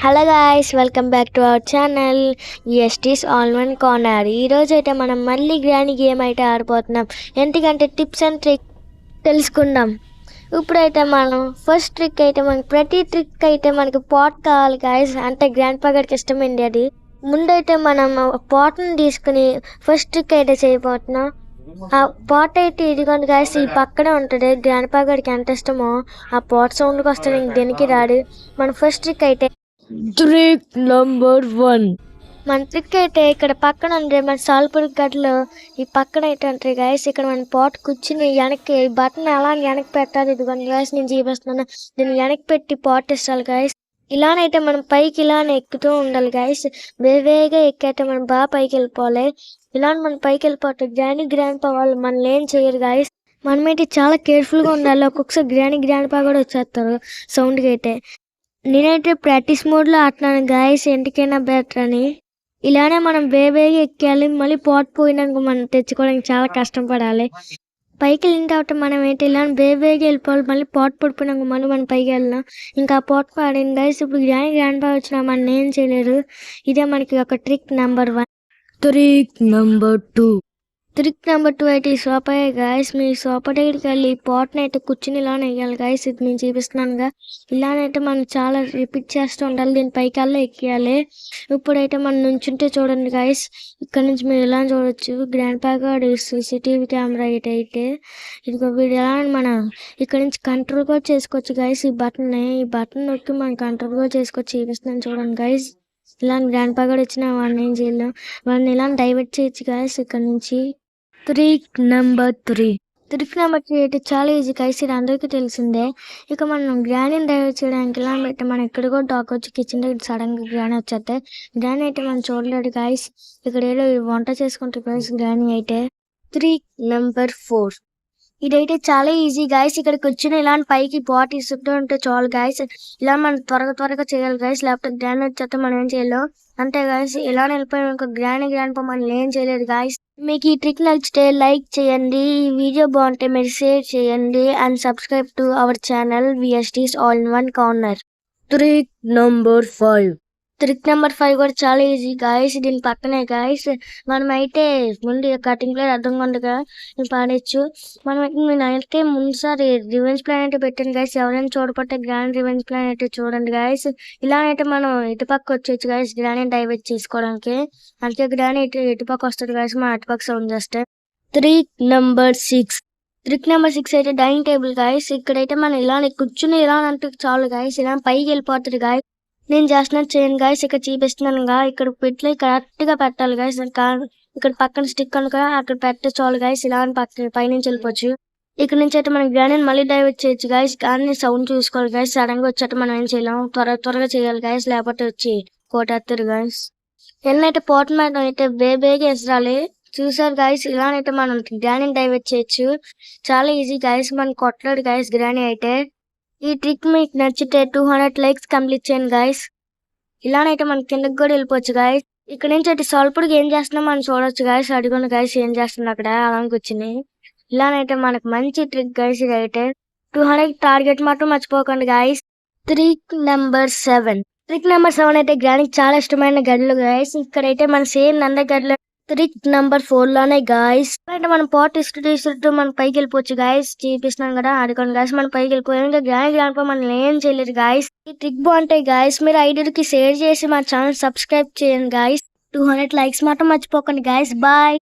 Hello guys, welcome back to our channel STs all one corner. ఈరోజు అయితే మనం మళ్ళీ గ్రాండ్ గేమ్ అయితే ఆడిపోతున్నాం. ఎందుకంటే టిప్స్ అండ్ ట్రిక్ తెలుసుకుందాం. ఇప్పుడైతే మనం ఫస్ట్ ట్రిక్ అయితే మనకి ప్రతి ట్రిక్ అయితే మనకి పాట్ కావాలి గాయస్. అంటే గ్రాండ్ పా గారికి ఇష్టమైంది అది. ముందైతే మనం పాట్ని తీసుకుని ఫస్ట్ ట్రిక్ అయితే చేయబోతున్నాం. ఆ పాట్ అయితే ఇదిగోండి గాయస్, ఈ పక్కనే ఉంటుంది. గ్రాండ్ పా గారికి ఎంత ఇష్టమో ఆ పాట్ సౌండ్కి వస్తుంది, ఇంక దేనికి రాడు. మన ఫస్ట్ ట్రిక్ అయితే ట్రిక్ నంబర్ 1. మన ట్రిక్ అయితే ఇక్కడ పక్కన ఉంది. మన సాల్పూర్ గడ్డలో ఈ పక్కన అయితే ఉంటుంది గాయస్. ఇక్కడ మన పాట్ కూర్చుని వెనక్కి బటన్ ఎలా వెనక్కి పెట్టాలి. ఇదిగోండి గాయస్, నేను చూపిస్తున్నాను. దీన్ని వెనక్కి పెట్టి పాట్ ఇస్తాను గాయస్. ఇలానైతే మనం పైకి ఇలానే ఎక్కుతూ ఉండాలి గాయస్. వేవేగా ఎక్కైతే మనం బాగా పైకి వెళ్ళిపోవాలి. ఇలా మనం పైకి వెళ్ళిపోతాం. గ్రాండ్ పా వాళ్ళు మనల్ని ఏం చేయరు గాయస్. మనమైతే చాలా కేర్ఫుల్గా ఉండాలి. ఒక్కొక్కసారి గ్రాండ్ పా కూడా వచ్చేస్తారు సౌండ్కి అయితే. నేనైతే ప్రాక్టీస్ మోడ్లో ఆడుతున్నాను గాయస్, ఎందుకైనా బెటర్ అని. ఇలానే మనం వేవేగా ఎక్కాలి. మళ్ళీ పాట్ పోయినాక మనం తెచ్చుకోవడానికి చాలా కష్టపడాలి. పైకి వెళ్ళిన తర్వాత మనం ఏంటి ఇలా వేవేగా వెళ్ళిపోవాలి. మళ్ళీ పాట్ పడిపోయినాక మళ్ళీ మనం పైకి వెళ్ళాం. ఇంకా పాట్ పాడింది గాయస్. ఇప్పుడు గ్రాండ్ పా వచ్చినా మనం ఏం చేయలేరు. ఇదే మనకి ఒక trick number 1. Trick number 2. Trick number 2 అయితే ఈ సోఫా గాయస్. మీ సోఫా దగ్గరికి వెళ్ళి పాట్ని అయితే కూర్చుని ఇలానే వేయాలి గాయస్. ఇది నేను చూపిస్తున్నానుగా. ఇలానైతే మనం చాలా రిపీట్ చేస్తూ ఉండాలి. దీని పైకి వెళ్ళి ఎక్కియాలి. ఇప్పుడైతే మనం నుంచుంటే చూడండి గాయస్, ఇక్కడ నుంచి మీరు ఇలా చూడొచ్చు. గ్రాండ్ పా గారు CCTV కెమెరా అయితే ఇదిగో వీడు ఎలా మనం ఇక్కడ నుంచి కంట్రోల్ కూడా చేసుకోవచ్చు గాయస్. ఈ బటన్ నొక్కి మనం కంట్రోల్ కూడా చేసుకోవచ్చు. చూపిస్తున్నాను చూడండి గాయస్. ఇలా గ్రాండ్ పా గారు వచ్చిన వాడిని ఏం చేయలేం. వాడిని ఇలా డైవర్ట్ చేయొచ్చు గాయస్ ఇక్కడ నుంచి. Trick number 3. ట్రిక్ నెంబర్ 3 అయితే చాలా ఈజీ గాయస్. ఇది అందరికీ తెలిసిందే. ఇక మనం గ్రానీని డైవర్ట్ చేయడానికి ఇలా పెట్టి మనం ఇక్కడ కూడా దాకొచ్చి కిచెన్ దగ్గర సడన్గా గ్రానీ వచ్చేస్తే గ్రానీ అయితే మనం చూడలేడు గాయస్. ఇక్కడ ఏదో వంట చేసుకుంటారు గాయస్ గ్రానీ అయితే. Trick number 4. ఇదైతే చాలా ఈజీ గాయస్. ఇక్కడికి వచ్చిన ఇలాంటి పైకి పాట్ ఇస్తుంటూ ఉంటే చాలు గాయస్. ఇలా మనం త్వరగా చేయాలి గాయస్. లేకపోతే గ్రాండ్ వచ్చేస్తే మనం ఏం చేయలేం. అంతే గాయస్. ఇలా వెళ్ళిపోయిన ఒక గ్రాండ్ పా మనం ఏం చేయలేదు గాయస్. మీకు ఈ ట్రిక్ నచ్చితే లైక్ చేయండి. ఈ వీడియో బాగుంటే మీరు షేర్ చేయండి and subscribe to our channel VSTs all in one corner. Trick number 5. Trick number 5 కూడా చాలా ఈజీ గాయస్. దీని పక్కనే గాయస్ మనం అయితే ముందు కటింగ్ ప్లేట్ అర్థంగా ఉండగా పాడేచ్చు. నేనైతే ముందుసారి రివెంజ్ ప్లాన్ అయితే పెట్టాను గాయస్. ఎవరైనా చూడకపోతే గ్రాండ్ రివెంజ్ ప్లాన్ అయితే చూడండి గాయస్. ఇలా అయితే మనం ఇటుపక్క వచ్చేచ్చు గాయస్ గ్రాండ్ డైవర్ట్ చేసుకోవడానికి. అందుకే గ్రాండ్ ఇటుపక్క వస్తుంది గాయస్. మనం అటుపక్క సౌండ్ చేస్తే. Trick number 6. ట్రిక్ నెంబర్ 6 అయితే డైనింగ్ టేబుల్ గాయస్. ఇక్కడైతే మనం ఇలా కూర్చుని ఇలా అంటే చాలు గాయస్. ఇలా పైకి వెళ్ళిపోతుంది గాయస్. నేను చేస్తున్నట్టు చేయండి గాయస్. ఇక్కడ చూపిస్తున్నానుగా. ఇక్కడ పెట్టి కరెక్ట్ గా పెట్టాలి గాయస్. ఇక్కడ పక్కన స్టిక్ అనుక అక్కడ పెట్టే చాలు గాయస్. ఇలా పక్కన పైనుంచి వెళ్ళిపోవచ్చు. ఇక్కడ నుంచి అయితే మనం గ్రాండ్ మళ్ళీ డైవర్ట్ చేయొచ్చు గాయస్. కానీ సౌండ్ చూసుకోవాలి గాయస్. సడన్ గా వచ్చేట మనం ఏం చేయలేం. త్వరగా చేయాలి గాయస్, లేకపోతే వచ్చి కోటేస్తారు గాయస్. ఎన్నైతే పోట మీద అయితే వేగా ఎసరాలి. చూసారు గాయస్. ఇలానైతే మనం గ్రాండ్ డైవర్ట్ చేయొచ్చు. చాలా ఈజీ గాయస్. మనం కొట్టలేడు గాయస్ గ్రాండ్ అయితే. ఈ ట్రిక్ మీకు నచ్చితే 200 లైక్స్ కంప్లీట్ చేయండి గాయస్. ఇలానైతే మన కిందకి కూడా వెళ్ళిపోవచ్చు గాయస్. ఇక్కడ నుంచి అయితే సాల్పుడికి ఏం చేస్తున్నాం మనం చూడొచ్చు గాయస్. అడుగున్న గాయస్ ఏం చేస్తున్నా అక్కడ అలాగే వచ్చింది. ఇలానైతే మనకు మంచి ట్రిక్ గాయస్. ఇది అయితే 200 టార్గెట్ మాత్రం మర్చిపోకండి guys. Trick number 7. Trick number 7 అయితే గ్రానికి చాలా ఇష్టమైన గడ్డలు గాయస్. ఇక్కడైతే మన సేమ్ నంద గడ్డలు ట్రిక్ నెంబర్ 4 లోనే గాయస్. అంటే మనం పాట్ ఇస్తూ మనం పైకి వెళ్ళిపోవచ్చు గాయస్. చూపిస్తున్నాం కదా అడుగుని గాయస్. మనం పైకి వెళ్ళిపోయాం. గ్రాండ్ మనం ఏం చేయలేదు గాయస్. ఈ ట్రిక్ బాగుంటాయి గాయస్. మీరు ఐడియాకి షేర్ చేసి మా ఛానల్ సబ్స్క్రైబ్ చేయండి గాయస్. 200 లైక్స్ మాత్రం మర్చిపోకండి గాయస్. బాయ్.